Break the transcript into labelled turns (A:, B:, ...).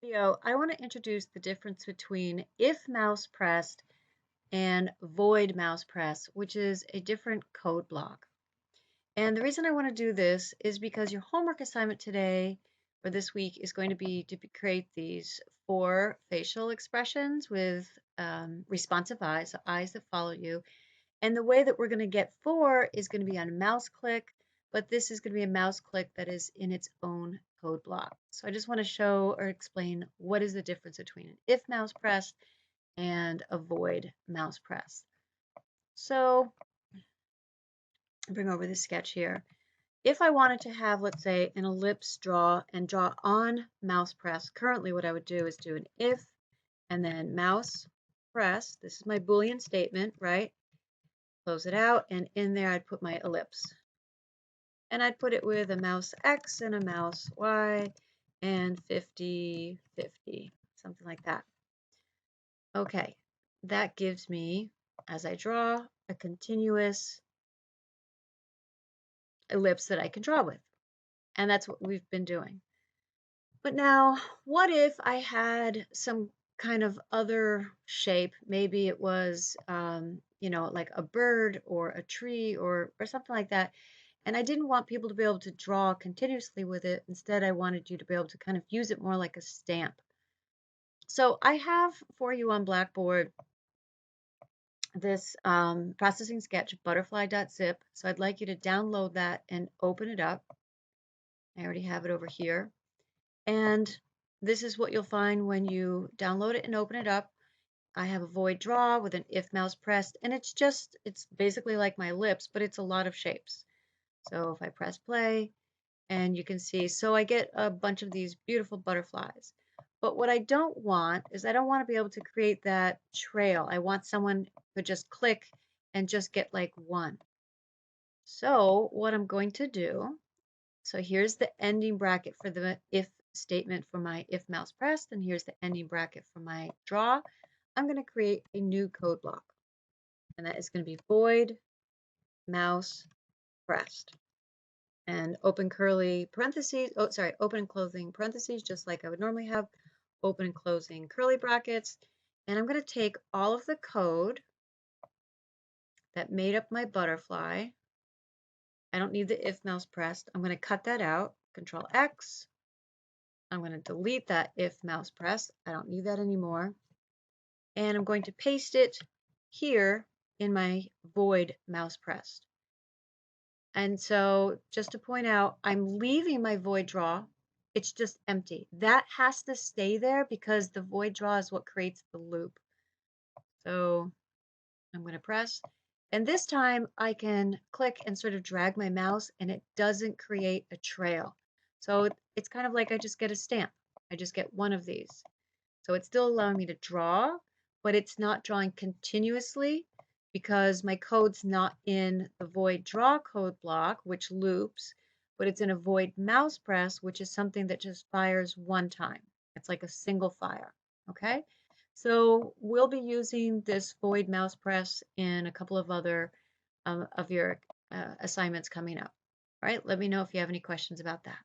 A: Video, I want to introduce the difference between if mouse pressed and void mouse press, which is a different code block. And the reason I want to do this is because your homework assignment today or this week is going to be to create these 4 facial expressions with responsive eyes, so eyes that follow you. And the way that we're going to get 4 is going to be on a mouse click, but this is going to be a mouse click that is in its own code block. So I just want to show or explain what is the difference between an if mouse press and a void mouse press. So bring over the sketch here. If I wanted to have, let's say, an ellipse draw and draw on mouse press, currently what I would do is do an if and then mouse press. This is my Boolean statement, right? Close it out, and in there I'd put my ellipse. And I'd put it with a mouse X and a mouse Y and 50, 50, something like that. Okay, that gives me, as I draw, a continuous ellipse that I can draw with. And that's what we've been doing. But now, what if I had some kind of other shape? Maybe it was, like a bird or a tree or something like that. And I didn't want people to be able to draw continuously with it. Instead, I wanted you to be able to kind of use it more like a stamp. So I have for you on Blackboard this processing sketch, butterfly.zip. So I'd like you to download that and open it up. I already have it over here. And this is what you'll find when you download it and open it up. I have a void draw with an if mouse pressed, and it's basically like my lips, but it's a lot of shapes. So if I press play, and you can see, so I get a bunch of these beautiful butterflies. But what I don't want is I don't want to be able to create that trail. I want someone to just click and just get like one. So what I'm going to do, so here's the ending bracket for the if statement for my if mouse pressed, and here's the ending bracket for my draw. I'm going to create a new code block, and that is going to be void mouse pressed. And open curly parentheses, open and closing parentheses, just like I would normally have, open and closing curly brackets. And I'm going to take all of the code that made up my butterfly. I don't need the if mouse pressed. I'm going to cut that out, Control X. I'm going to delete that if mouse pressed. I don't need that anymore. And I'm going to paste it here in my void mouse pressed. And so just to point out, I'm leaving my void draw. It's just empty. That has to stay there because the void draw is what creates the loop. So I'm going to press. And this time I can click and sort of drag my mouse and it doesn't create a trail. So it's kind of like I just get a stamp. I just get one of these. So it's still allowing me to draw, but it's not drawing continuously because my code's not in the void draw code block, which loops, but it's in a void mouse press, which is something that just fires one time. It's like a single fire, okay? So we'll be using this void mouse press in a couple of other of your assignments coming up. All right, let me know if you have any questions about that.